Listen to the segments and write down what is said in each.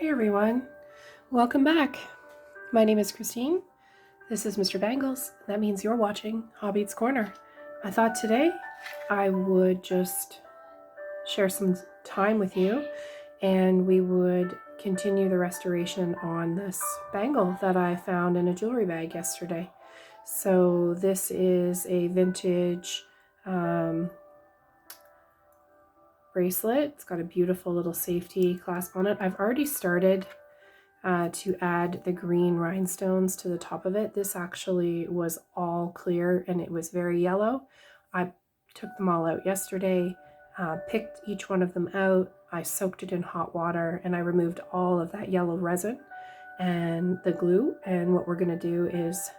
Hey everyone, welcome back. My name is Christine. This is Mr. Bangles. That means you're watching Hobby's Corner. I thought today I would just share some time with you and we would continue the restoration on this bangle that I found in a jewelry bag yesterday. So this is a vintage bracelet. It's got a beautiful little safety clasp on it. I've already started to add the green rhinestones to the top of it. This actually was all clear and it was very yellow. I took them all out yesterday, picked each one of them out. I soaked it in hot water and I removed all of that yellow resin and the glue. And what we're going to do is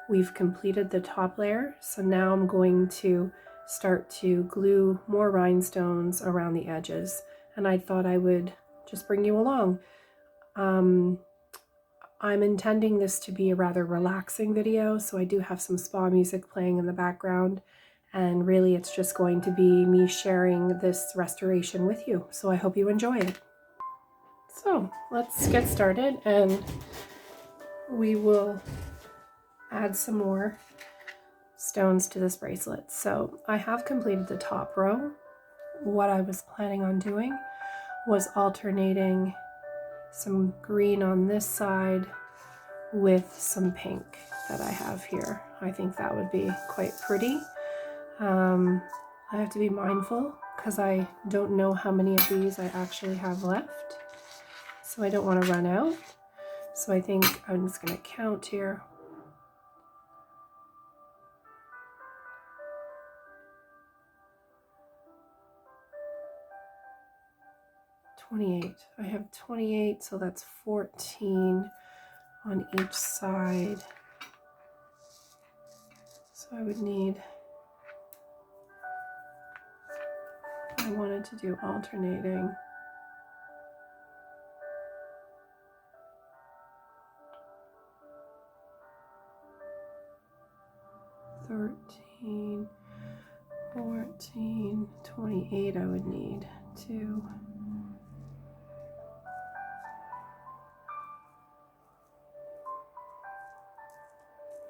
we've completed the top layer. So now I'm going to start to glue more rhinestones around the edges. And I thought I would just bring you along. I'm intending this to be a rather relaxing video, so I do have some spa music playing in the background, and really it's just going to be me sharing this restoration with you, so I hope you enjoy it. So let's get started and we will add some more stones to this bracelet. So I have completed the top row. What I was planning on doing was alternating some green on this side with some pink that I have here. I think that would be quite pretty. I have to be mindful because I don't know how many of these I actually have left, so I don't want to run out. So I think I'm just going to count here. 28. I have 28, so that's 14 on each side. So I would need, I wanted to do alternating. $13, $14, $28 I would need to.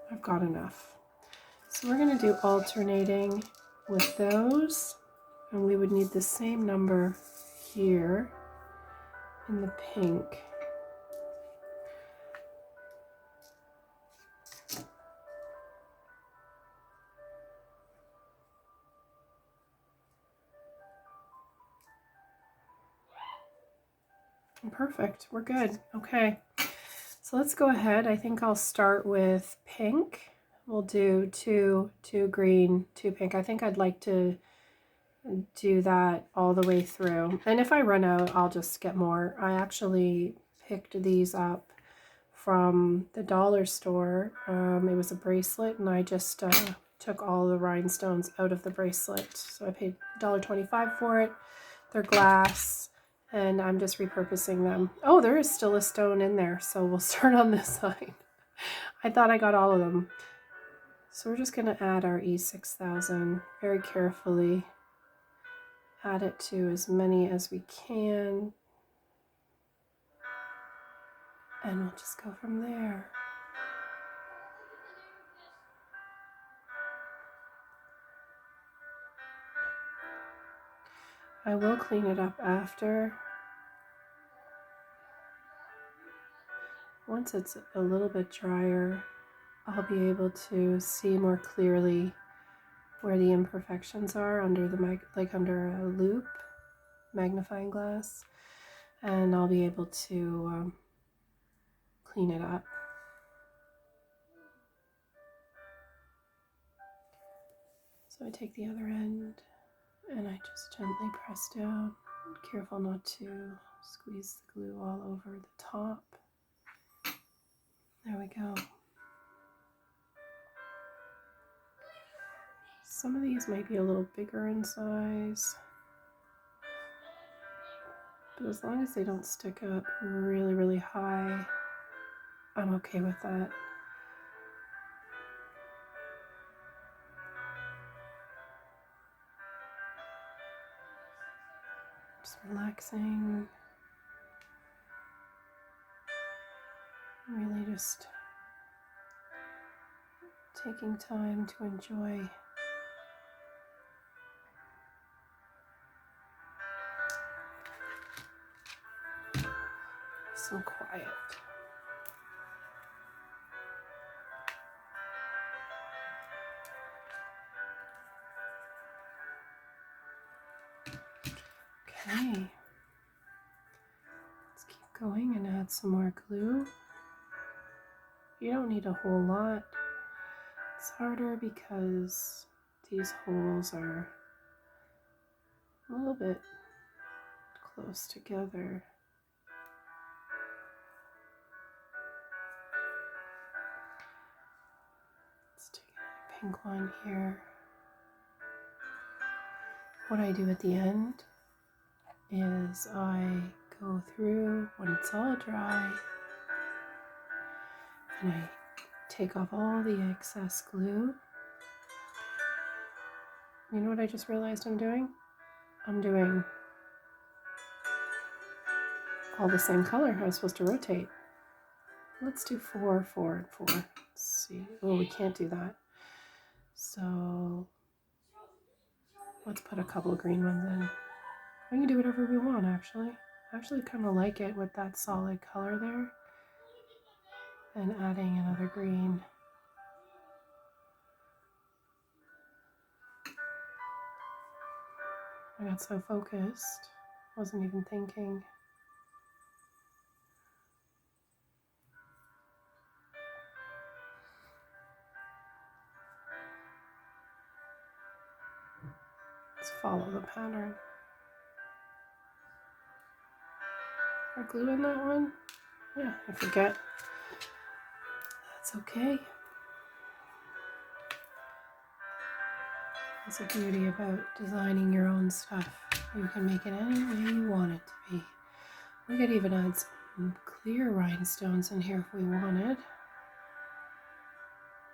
I've got enough. So we're going to do alternating with those, and we would need the same number here in the pink. Perfect, we're good. Okay, so let's go ahead. I think I'll start with pink. We'll do two green, two pink. I think I'd like to do that all the way through. And if I run out, I'll just get more. I actually picked these up from the dollar store. It was a bracelet and I just took all the rhinestones out of the bracelet. So I paid $1.25 for it. They're glass and I'm just repurposing them. Oh, there is still a stone in there, so we'll start on this side. I thought I got all of them. So we're just going to add our E6000 very carefully. Add it to as many as we can. And we'll just go from there. I will clean it up after. Once it's a little bit drier, I'll be able to see more clearly where the imperfections are under the under a loop magnifying glass, and I'll be able to clean it up. So I take the other end and I just gently press down, careful not to squeeze the glue all over the top. There we go. Some of these might be a little bigger in size, but as long as they don't stick up really, really high, I'm okay with that. Just relaxing. Really just taking time to enjoy some quiet. Okay, let's keep going and add some more glue. You don't need a whole lot. It's harder because these holes are a little bit close together. Let's take a pink one here. What I do at the end is I go through when it's all dry and I take off all the excess glue. You know what I just realized I'm doing? I'm doing all the same color. I was supposed to rotate. Let's do 4, 4, and 4. Let's see. Oh, we can't do that. So let's put a couple of green ones in. We can do whatever we want, actually. I actually kind of like it with that solid color there. And adding another green. I got so focused, wasn't even thinking. Let's follow the pattern. Or glue in that one? Yeah, I forget. That's okay. That's the beauty about designing your own stuff. You can make it any way you want it to be. We could even add some clear rhinestones in here if we wanted.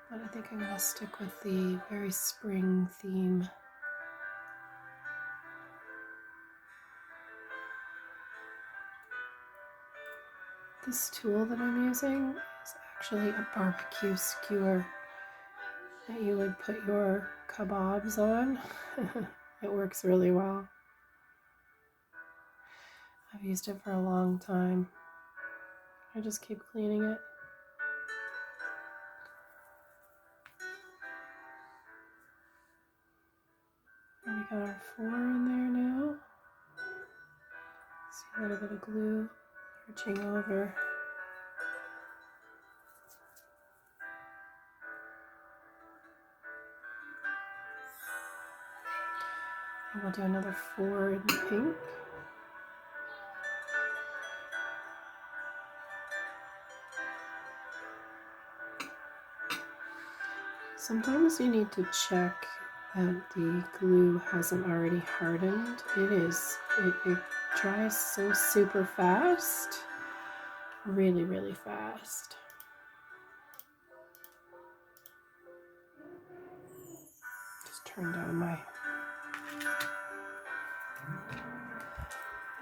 But I think I'm going to stick with the very spring theme. This tool that I'm using is actually a barbecue skewer that you would put your kebabs on. It works really well. I've used it for a long time. I just keep cleaning it. And we got our 4 in there now. See a little bit of glue arching over. And we'll do another 4 in pink. Sometimes you need to check that the glue hasn't already hardened. It dries so super fast. Really, really fast. Just turn down my...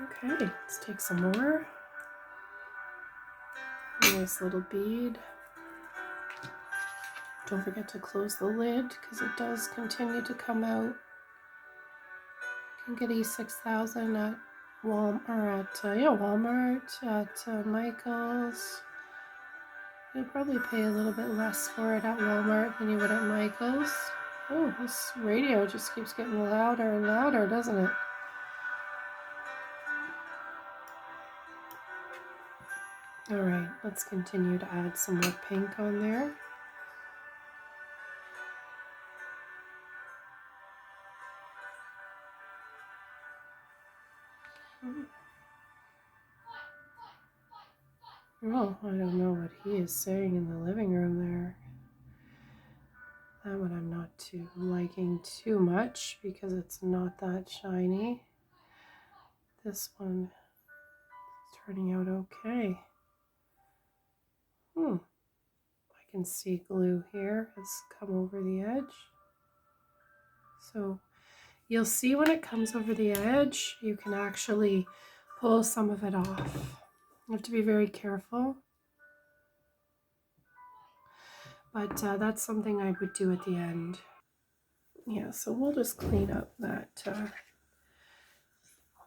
Okay, let's take some more. Nice little bead. Don't forget to close the lid because it does continue to come out. You can get E6000 at Walmart, at Michael's. You'll probably pay a little bit less for it at Walmart than you would at Michael's. Oh, this radio just keeps getting louder and louder, doesn't it? All right, let's continue to add some more pink on there. Oh, I don't know what he is saying in the living room there. That one I'm not liking too much because it's not that shiny. This one is turning out okay. I can see glue here has come over the edge. So you'll see when it comes over the edge, you can actually pull some of it off. You have to be very careful. but that's something I would do at the end. Yeah, so we'll just clean up that.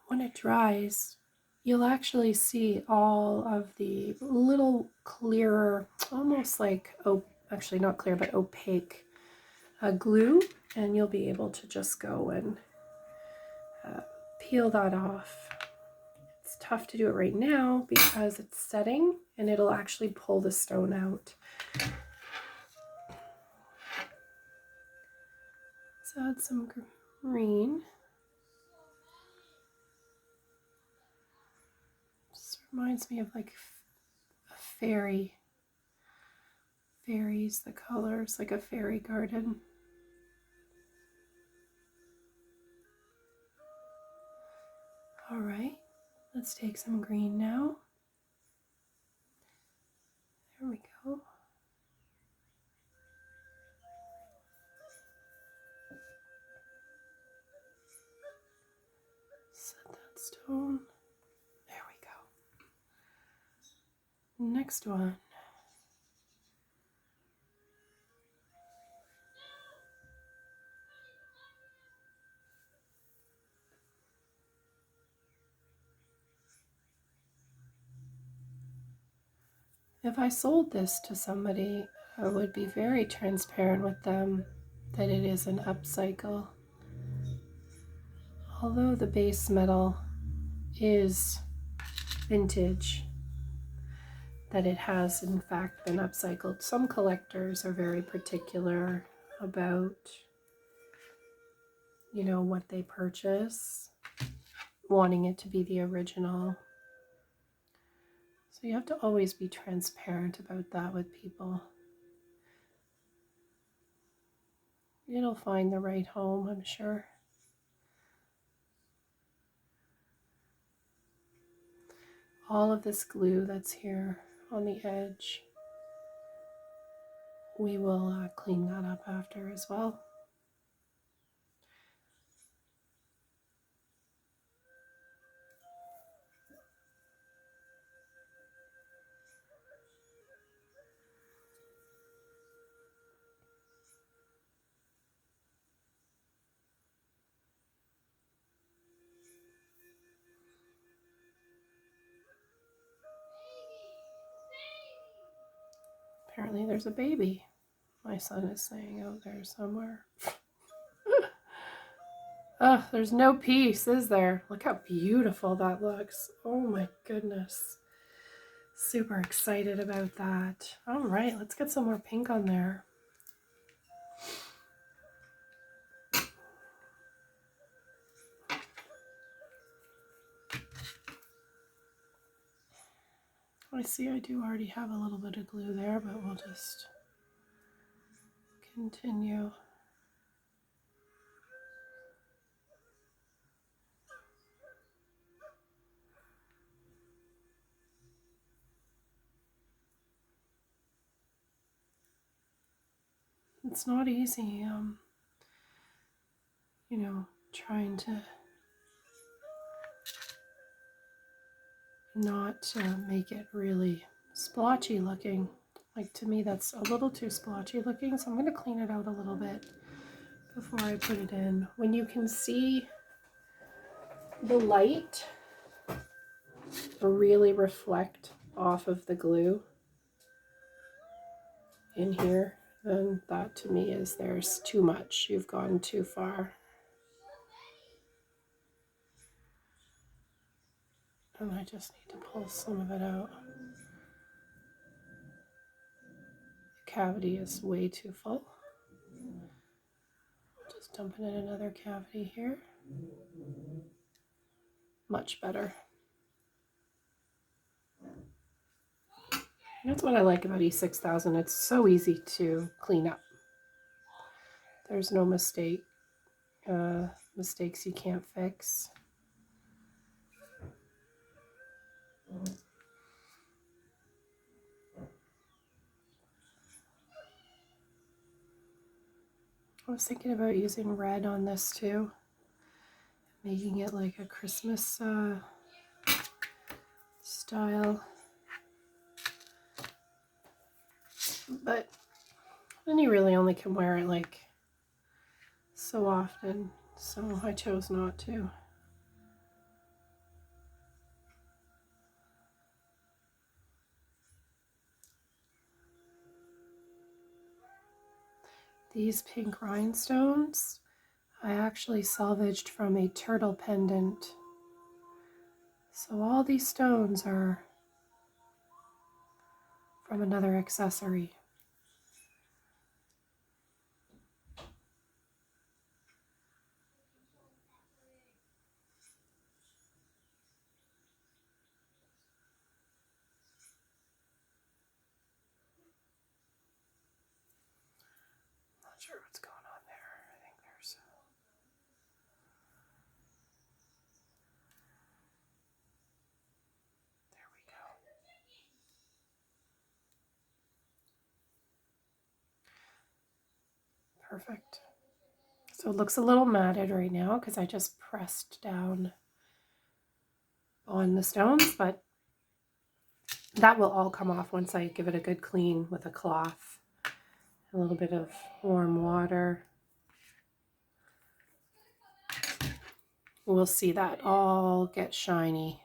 When it dries, you'll actually see all of the little clearer, almost like, oh, actually not clear, but opaque glue, and you'll be able to just go and peel that off. It's tough to do it right now because it's setting and it'll actually pull the stone out. Let's add some green. This reminds me of like a fairy. Fairies, the colors, like a fairy garden. All right, let's take some green now. There we go. Set that stone. There we go. Next one. If I sold this to somebody, I would be very transparent with them that it is an upcycle. Although the base metal is vintage, that it has in fact been upcycled. Some collectors are very particular about, you know, what they purchase, wanting it to be the original. So you have to always be transparent about that with people. It'll find the right home, I'm sure. All of this glue that's here on the edge, we will clean that up after as well. Apparently there's a baby, my son is saying out there somewhere. Oh, there's no peace, is there? Look how beautiful that looks. Oh my goodness. Super excited about that. All right, let's get some more pink on there. I see I do already have a little bit of glue there, but we'll just continue. It's not easy, you know, trying to not make it really splotchy looking. Like, to me that's a little too splotchy looking, so I'm going to clean it out a little bit before I put it in. When you can see the light really reflect off of the glue in here, then that to me is there's too much. You've gone too far. And I just need to pull some of it out. The cavity is way too full. Just dumping in another cavity here. Much better. That's what I like about E6000. It's so easy to clean up. There's no mistakes you can't fix. I was thinking about using red on this too, making it like a Christmas style, but And you really only can wear it like so often, so I chose not to. These pink rhinestones I actually salvaged from a turtle pendant. So all these stones are from another accessory. Not sure what's going on there. I think there's... There we go. Perfect. So it looks a little matted right now because I just pressed down on the stones, but that will all come off once I give it a good clean with a cloth. A little bit of warm water. We'll see that all get shiny.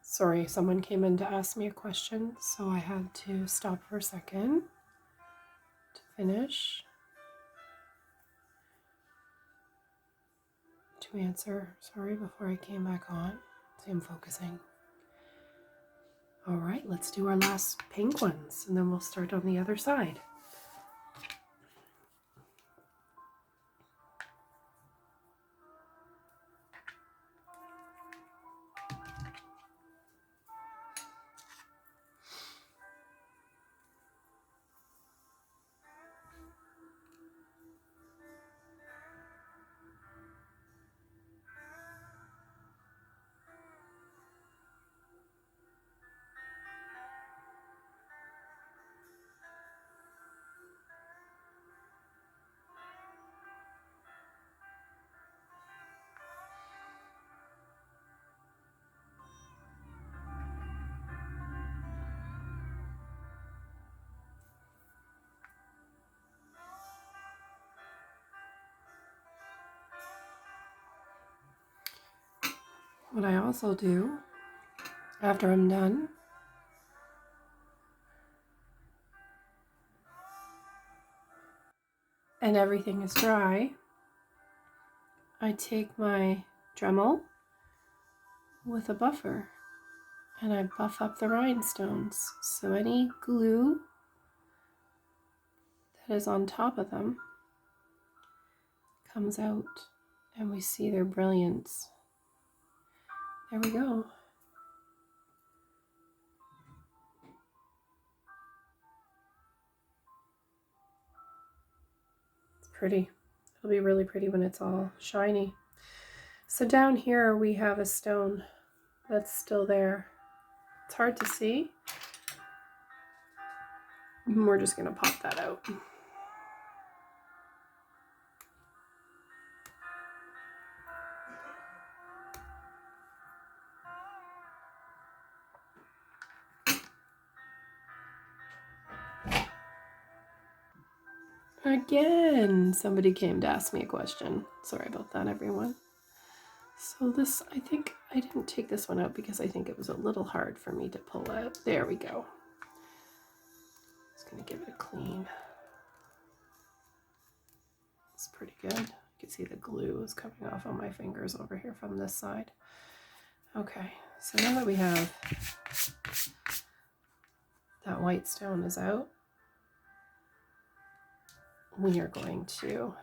Sorry, someone came in to ask me a question, so I had to stop for a second to finish, to answer. Sorry, before I came back on. See, I'm focusing. All right, let's do our last pink ones, and then we'll start on the other side. What I also do after I'm done and everything is dry, I take my Dremel with a buffer and I buff up the rhinestones. So any glue that is on top of them comes out and we see their brilliance. There we go. It's pretty. It'll be really pretty when it's all shiny. So down here we have a stone that's still there. It's hard to see. We're just gonna pop that out. Again, somebody came to ask me a question. Sorry about that, everyone. So this, I think I didn't take this one out because I think it was a little hard for me to pull out. There we go. Just gonna give it a clean. It's pretty good. You can see the glue is coming off on my fingers over here from this side. Okay, so now that we have that white stone is out, we are going to,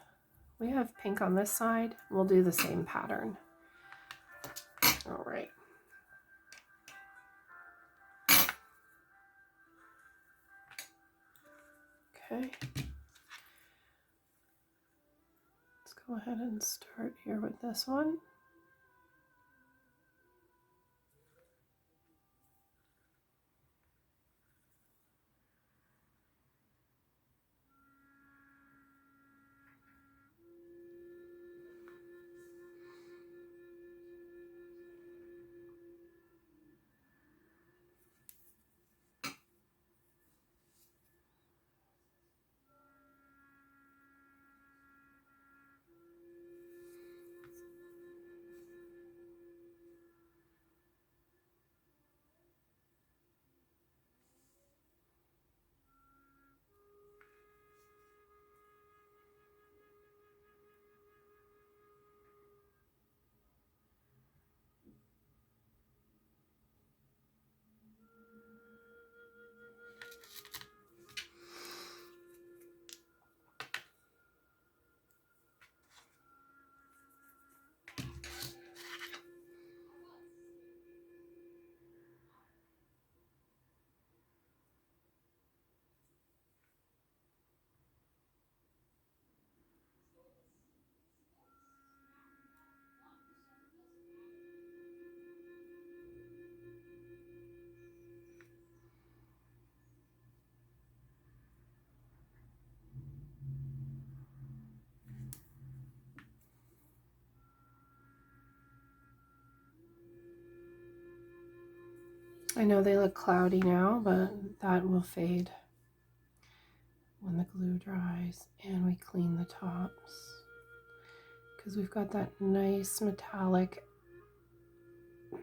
we have pink on this side. We'll do the same pattern. All right. Okay. Let's go ahead and start here with this one. I know they look cloudy now, but that will fade when the glue dries and we clean the tops, because we've got that nice metallic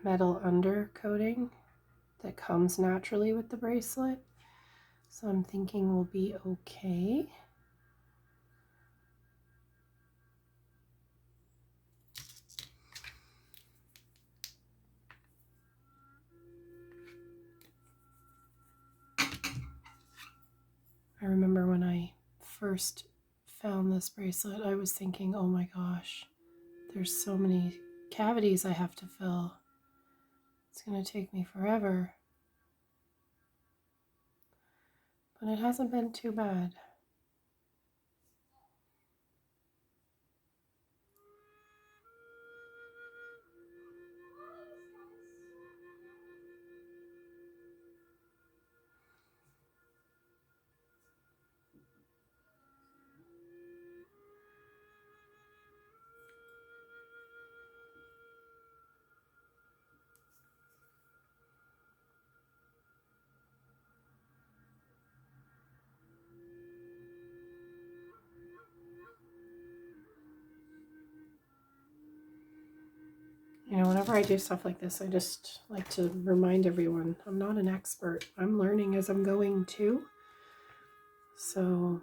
metal undercoating that comes naturally with the bracelet. So I'm thinking we'll be okay. I remember when I first found this bracelet, I was thinking, oh my gosh, there's so many cavities I have to fill. It's going to take me forever. But it hasn't been too bad. You know, whenever I do stuff like this, I just like to remind everyone I'm not an expert. I'm learning as I'm going too. So,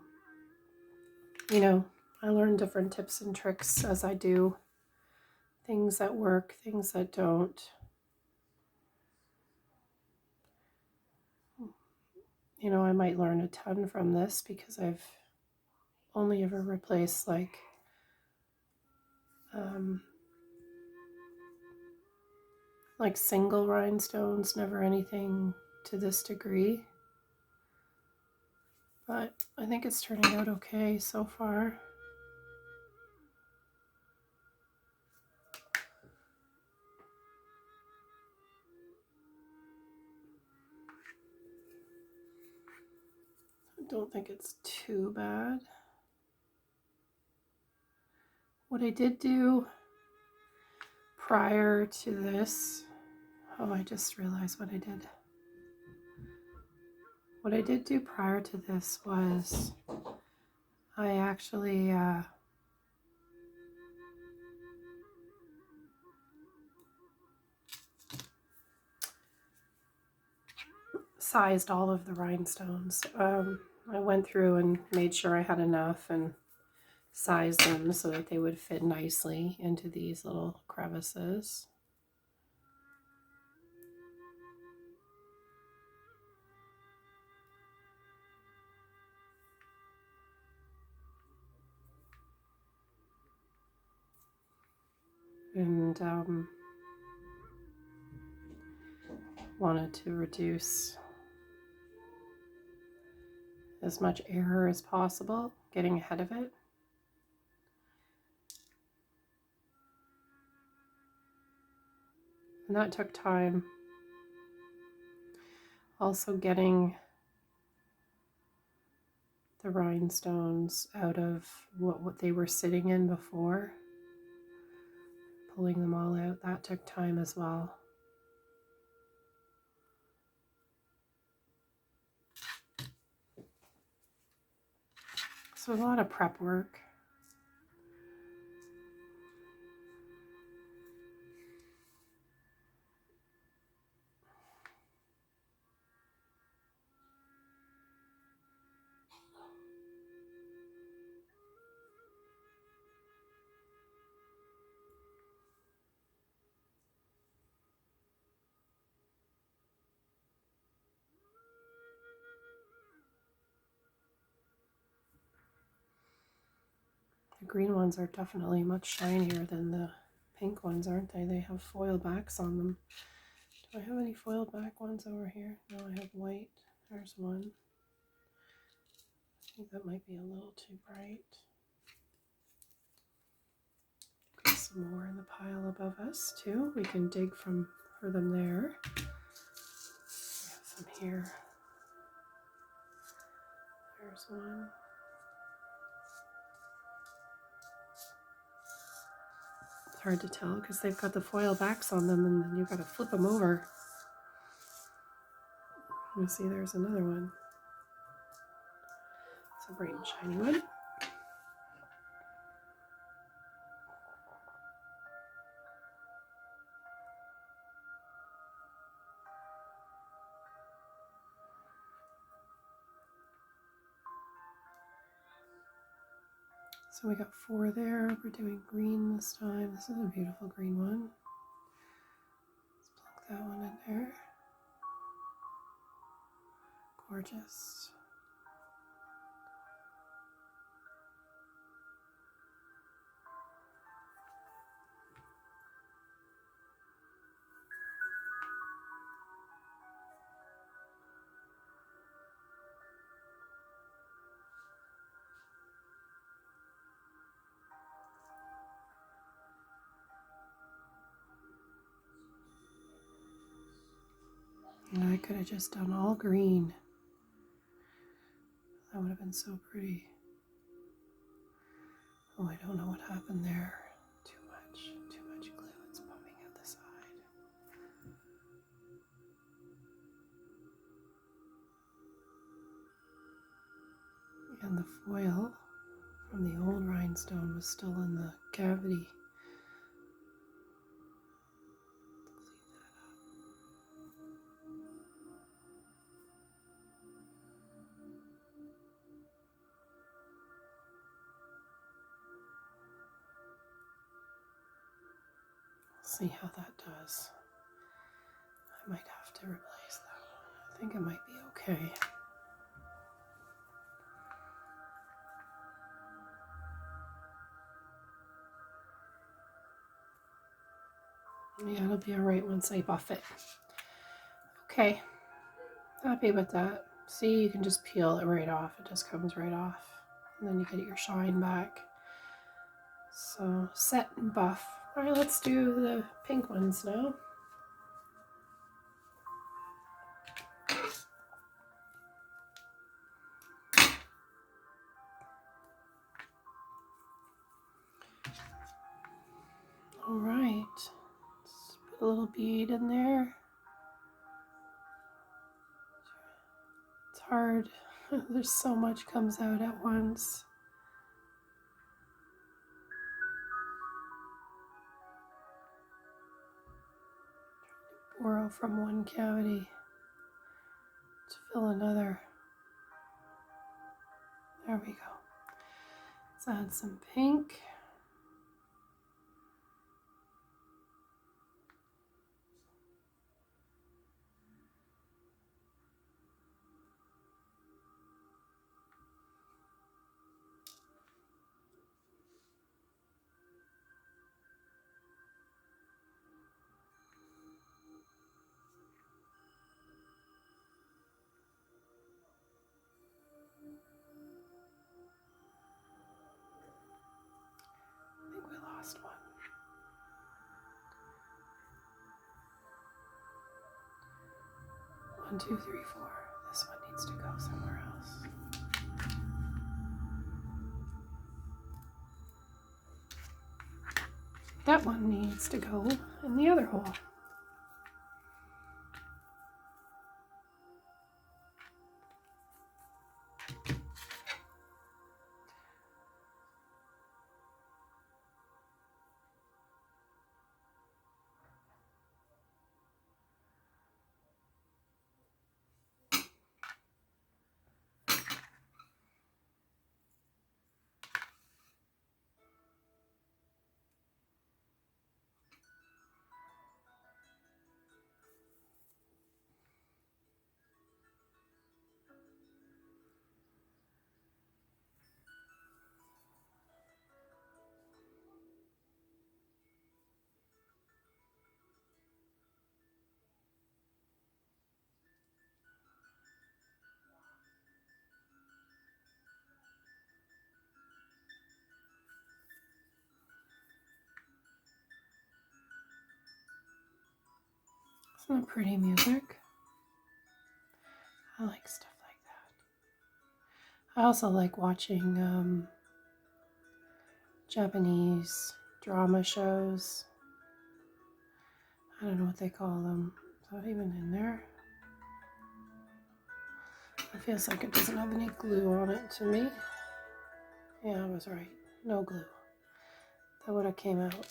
you know, I learn different tips and tricks as I do. Things that work, things that don't. You know, I might learn a ton from this because I've only ever replaced like single rhinestones, never anything to this degree. But I think it's turning out okay so far. I don't think it's too bad. What I did do prior to this, oh, I just realized what I did. What I did do prior to this was I actually sized all of the rhinestones. I went through and made sure I had enough and sized them so that they would fit nicely into these little crevices. And wanted to reduce as much error as possible, getting ahead of it. And that took time. Also getting the rhinestones out of what they were sitting in before. Pulling them all out, that took time as well. So a lot of prep work. The green ones are definitely much shinier than the pink ones, aren't they? They have foil backs on them. Do I have any foil back ones over here? No, I have white. There's one. I think that might be a little too bright. Got some more in the pile above us too. We can dig for them there. We have some here. There's one. It's hard to tell because they've got the foil backs on them and then you've got to flip them over. me see, there's another one. It's a bright and shiny one. So we got 4 there. We're doing green this time. This is a beautiful green one. Let's plug that one in there. Gorgeous. And I could have just done all green. That would have been so pretty. Oh, I don't know what happened there. Too much glue. It's bumping at the side. And the foil from the old rhinestone was still in the cavity. See how that does. I might have to replace that one. I think it might be okay. Yeah, it'll be alright once I buff it. Okay, happy with that. See, you can just peel it right off. It just comes right off. And then you get your shine back. So, set and buff. Alright, let's do the pink ones now. Alright, let's put a little bead in there. It's hard. There's so much comes out at once. Borrow from one cavity to fill another. There we go. Let's add some pink. I think we lost one. One, two, three, four. This one needs to go somewhere else. That one needs to go in the other hole. Isn't that pretty music? I like stuff like that. I also like watching Japanese drama shows. I don't know what they call them. Is that even in there? It feels like it doesn't have any glue on it to me. Yeah, I was right. No glue. That would have came out.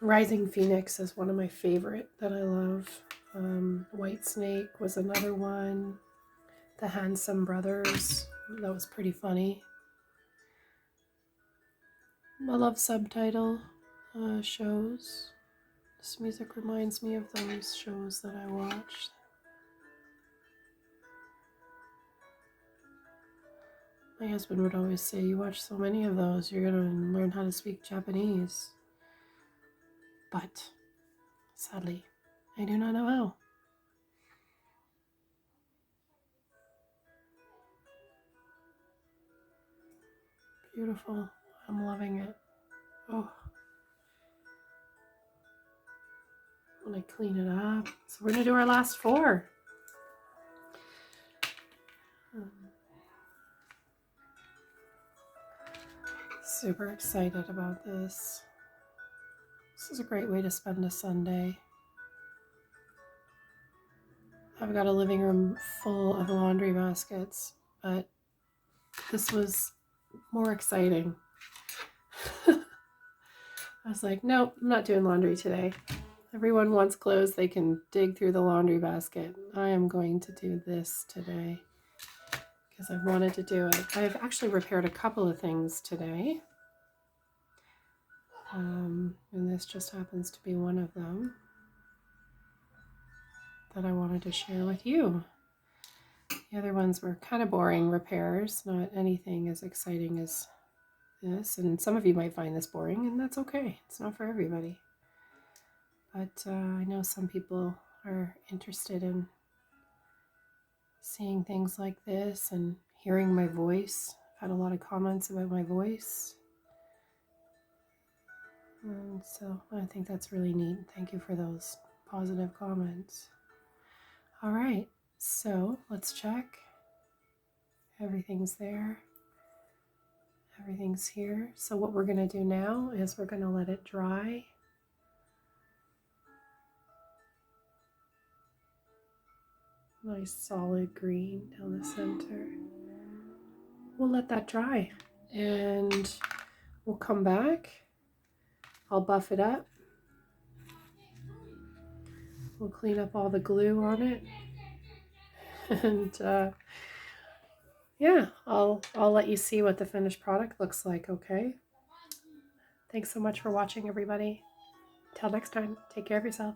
Rising Phoenix is one of my favorite that I love. White Snake was another one. The Handsome Brothers, that was pretty funny. I love subtitle shows. This music reminds me of those shows that I watched. My husband would always say, you watch so many of those, you're going to learn how to speak Japanese. But, sadly, I do not know how. Beautiful. I'm loving it. Oh. When I clean it up. So we're going to do our last 4. Super excited about this. This is a great way to spend a Sunday. I've got a living room full of laundry baskets, but this was more exciting. I was like, nope, I'm not doing laundry today. Everyone wants clothes, they can dig through the laundry basket. I am going to do this today because I've wanted to do it. I've actually repaired a couple of things today. And this just happens to be one of them that I wanted to share with you. The other ones were kind of boring repairs, not anything as exciting as this. And some of you might find this boring, and that's okay. It's not for everybody. But I know some people are interested in seeing things like this and hearing my voice. I've had a lot of comments about my voice. And so I think that's really neat. Thank you for those positive comments. All right, so let's check. Everything's there. Everything's here. So what we're going to do now is we're going to let it dry. Nice solid green down the center. We'll let that dry and we'll come back. I'll buff it up. We'll clean up all the glue on it. And yeah, I'll let you see what the finished product looks like, okay? Thanks so much for watching, everybody. Till next time, take care of yourself.